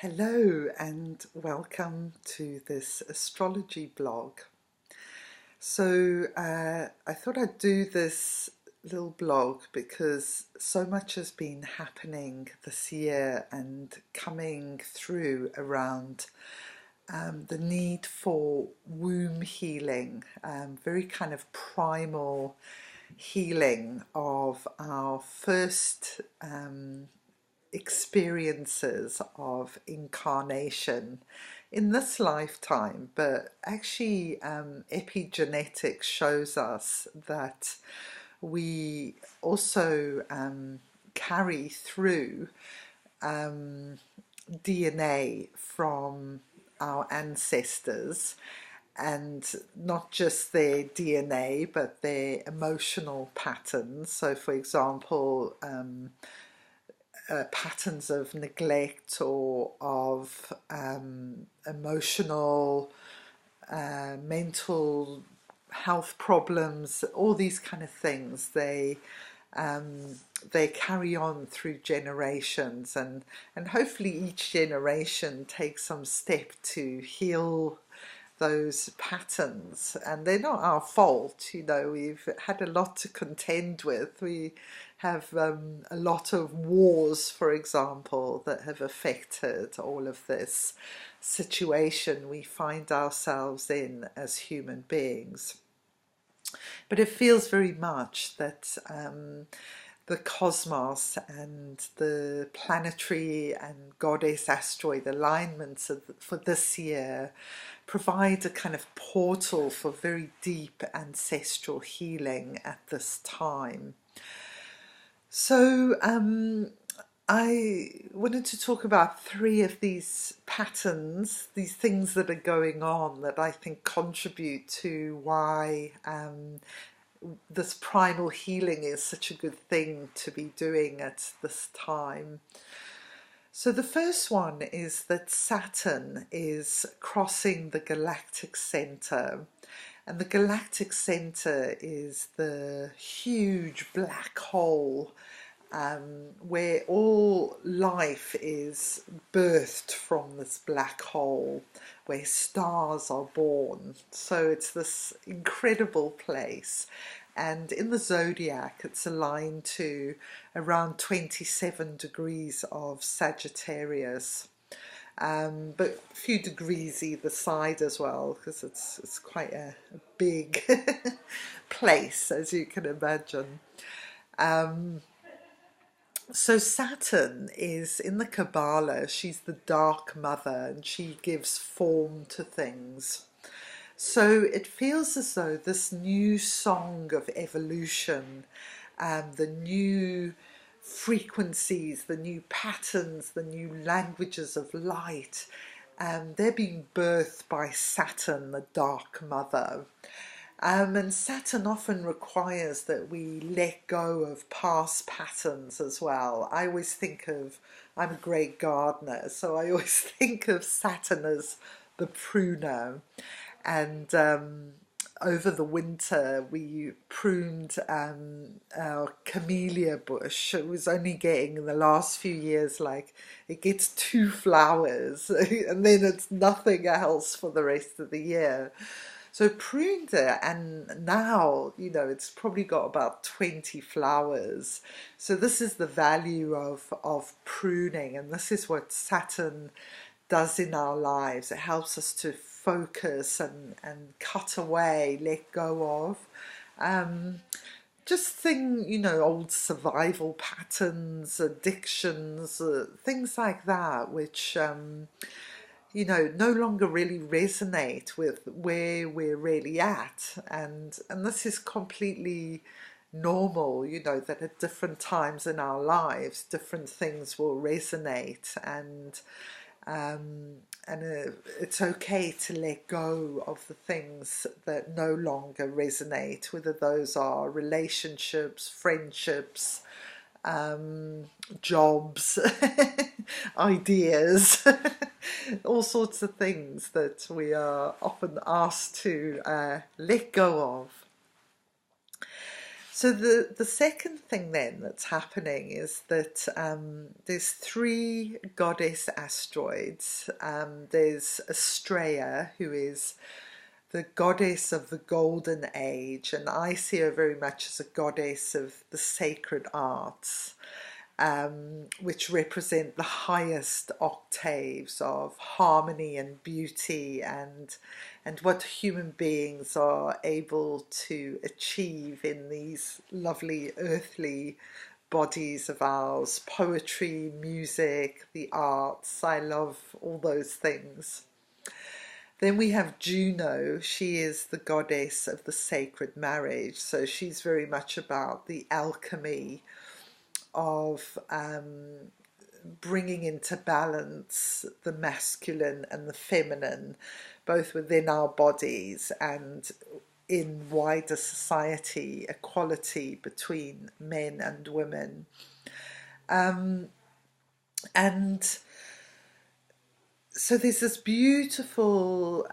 Hello and welcome to this astrology blog. I thought I'd do this little blog because so much has been happening this year and coming through around the need for womb healing, very kind of primal healing of our first experiences of incarnation in this lifetime, but actually epigenetics shows us that we also carry through DNA from our ancestors, and not just their DNA but their emotional patterns. So for example, patterns of neglect or of emotional, mental health problems, all these kind of things, they carry on through generations, and hopefully each generation takes some step to heal those patterns. And they're not our fault, we've had a lot to contend with. We have a lot of wars, for example, that have affected all of this situation we find ourselves in as human beings. But it feels very much that the cosmos and the planetary and goddess asteroid alignments for this year provide a kind of portal for very deep ancestral healing at this time. So I wanted to talk about three of these patterns, these things that are going on that I think contribute to why this primal healing is such a good thing to be doing at this time. So the first one is that Saturn is crossing the galactic center. And the galactic center is the huge black hole where all life is birthed from this black hole, where stars are born. So it's this incredible place. And in the zodiac, it's aligned to around 27 degrees of Sagittarius. But a few degrees either side as well, because it's quite a big place, as you can imagine. So Saturn is in the Kabbalah, she's the dark mother, and she gives form to things. So it feels as though this new song of evolution, the new frequencies, the new patterns, the new languages of light, they're being birthed by Saturn, the dark mother. And Saturn often requires that we let go of past patterns as well. I always think of, I'm a great gardener, so I always think of Saturn as the pruner. And over the winter we pruned our camellia bush. It was only getting, in the last few years, like it gets 2 flowers and then it's nothing else for the rest of the year. So pruned it, and now, it's probably got about 20 flowers. So this is the value of pruning, and this is what Saturn does in our lives. It helps us to focus and cut away, let go of. Just old survival patterns, addictions, things like that, which no longer really resonate with where we're really at. And this is completely normal, that at different times in our lives, different things will resonate, and it's okay to let go of the things that no longer resonate, whether those are relationships, friendships, jobs, ideas, all sorts of things that we are often asked to let go of. So the second thing then that's happening is that there's three goddess asteroids. There's Astraea, who is the goddess of the golden age, and I see her very much as a goddess of the sacred arts, which represent the highest octaves of harmony and beauty, and what human beings are able to achieve in these lovely earthly bodies of ours. Poetry, music, the arts, I love all those things. Then we have Juno. She is the goddess of the sacred marriage, so she's very much about the alchemy of bringing into balance the masculine and the feminine, both within our bodies and in wider society, equality between men and women. And so there's this beautiful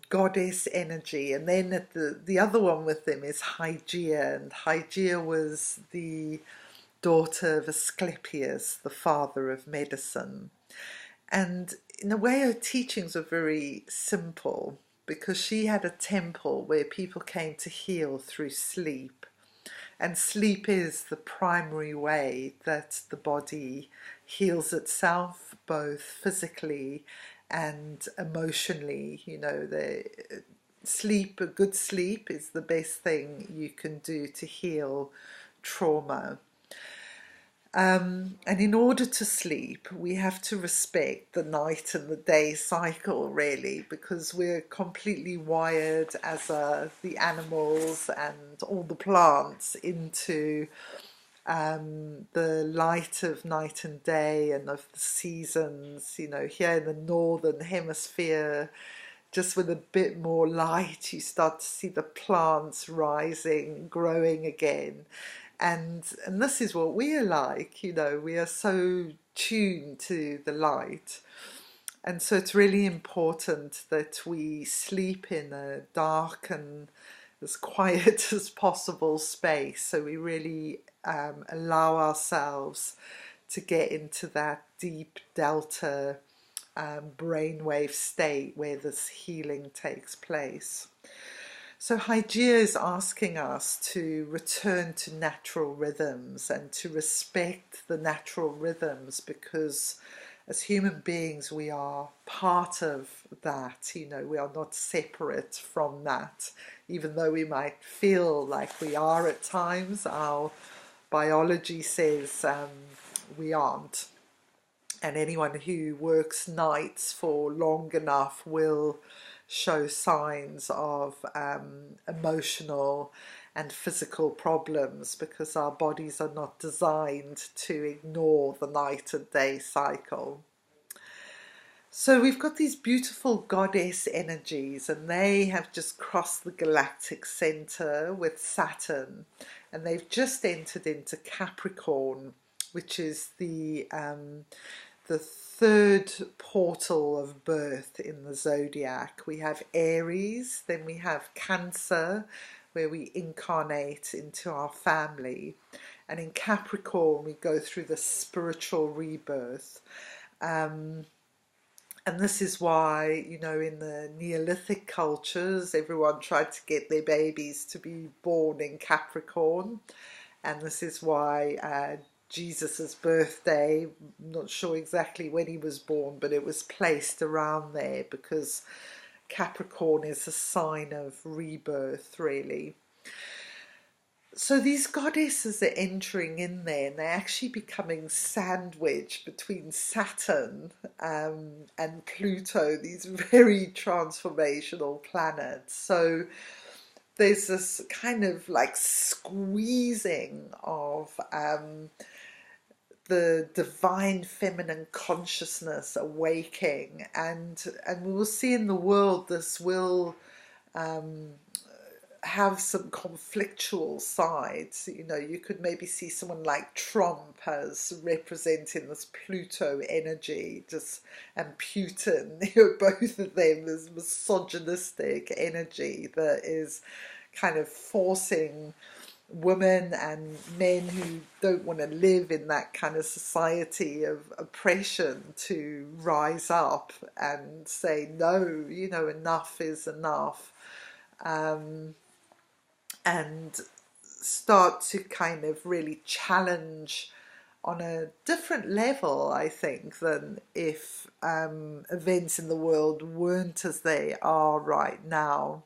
goddess energy, and then at the other one with them is Hygeia, and Hygeia was the daughter of Asclepius, the father of medicine. And in a way, her teachings were very simple, because she had a temple where people came to heal through sleep. And sleep is the primary way that the body heals itself, both physically and emotionally. You know, a good sleep is the best thing you can do to heal trauma. And in order to sleep, we have to respect the night and the day cycle, really, because we're completely wired as the animals and all the plants into the light of night and day and of the seasons. You know, here in the northern hemisphere, just with a bit more light, you start to see the plants rising, growing again. And this is what we are like, you know, we are so tuned to the light. And so it's really important that we sleep in a dark and as quiet as possible space, so we really allow ourselves to get into that deep delta brainwave state where this healing takes place. So Hygeia is asking us to return to natural rhythms and to respect the natural rhythms, because as human beings we are part of that. You know, we are not separate from that, even though we might feel like we are at times. Our biology says we aren't, and anyone who works nights for long enough will show signs of emotional and physical problems, because our bodies are not designed to ignore the night and day cycle. So we've got these beautiful goddess energies, and they have just crossed the galactic center with Saturn, and they've just entered into Capricorn, which is the third portal of birth in the zodiac. We have Aries, then we have Cancer, where we incarnate into our family, and in Capricorn we go through the spiritual rebirth. And this is why, you know, in the Neolithic cultures, everyone tried to get their babies to be born in Capricorn. And this is why Jesus's birthday, I'm not sure exactly when he was born, but it was placed around there, because Capricorn is a sign of rebirth, really. So these goddesses are entering in there, and they're actually becoming sandwiched between Saturn and Pluto, these very transformational planets. So there's this kind of like squeezing of the divine feminine consciousness awaking, and we will see in the world this will have some conflictual sides. You know, you could maybe see someone like Trump as representing this Pluto energy, just, and Putin, you know, both of them, this misogynistic energy that is kind of forcing women and men who don't want to live in that kind of society of oppression to rise up and say, no, you know, enough is enough, and start to kind of really challenge on a different level, I think, than if events in the world weren't as they are right now.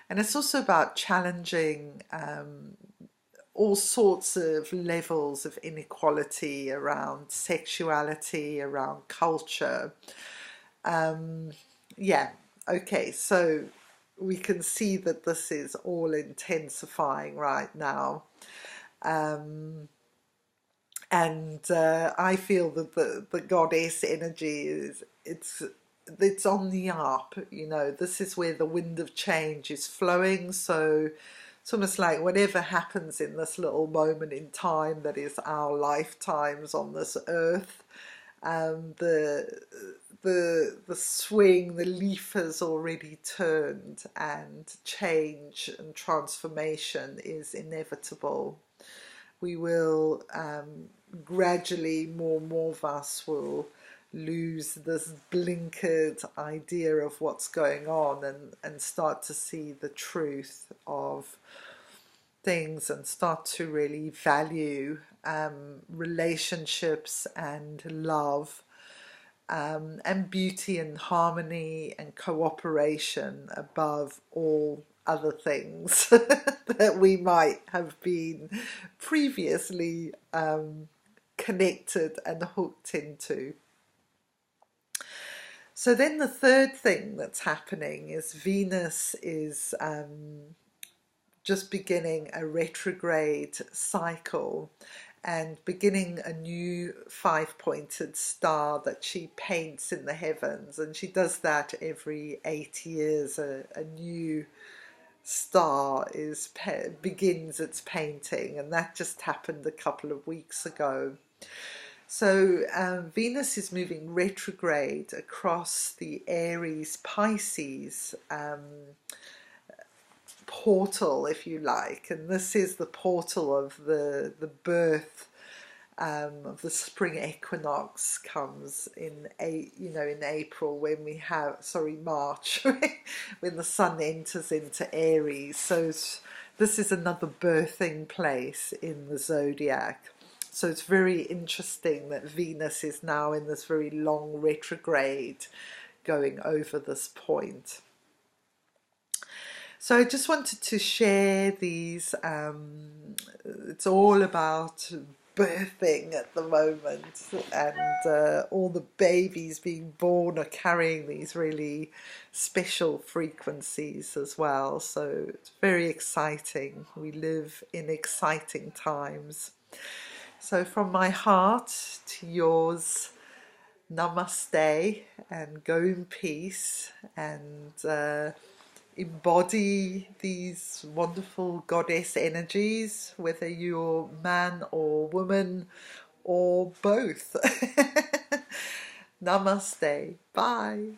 And it's also about challenging all sorts of levels of inequality around sexuality, around culture. Yeah, okay, so we can see that this is all intensifying right now. And I feel that the goddess energy is, it's on the up, you know. This is where the wind of change is flowing, so it's almost like whatever happens in this little moment in time that is our lifetimes on this earth, the swing, the leaf has already turned, and change and transformation is inevitable. We will gradually, more and more of us will lose this blinkered idea of what's going on, and start to see the truth of things, and start to really value relationships and love, and beauty and harmony and cooperation above all other things that we might have been previously connected and hooked into. So then the third thing that's happening is Venus is just beginning a retrograde cycle and beginning a new five-pointed star that she paints in the heavens, and she does that every 8 years. A new star begins its painting, and that just happened a couple of weeks ago. So Venus is moving retrograde across the Aries Pisces portal, if you like, and this is the portal of the birth of the spring equinox. Comes in in April, when we have March when the sun enters into Aries. So this is another birthing place in the zodiac. So it's very interesting that Venus is now in this very long retrograde going over this point. So I just wanted to share these. It's all about birthing at the moment, and all the babies being born are carrying these really special frequencies as well. So it's very exciting. We live in exciting times. So from my heart to yours, namaste, and go in peace, and embody these wonderful goddess energies, whether you're man or woman or both. Namaste. Bye.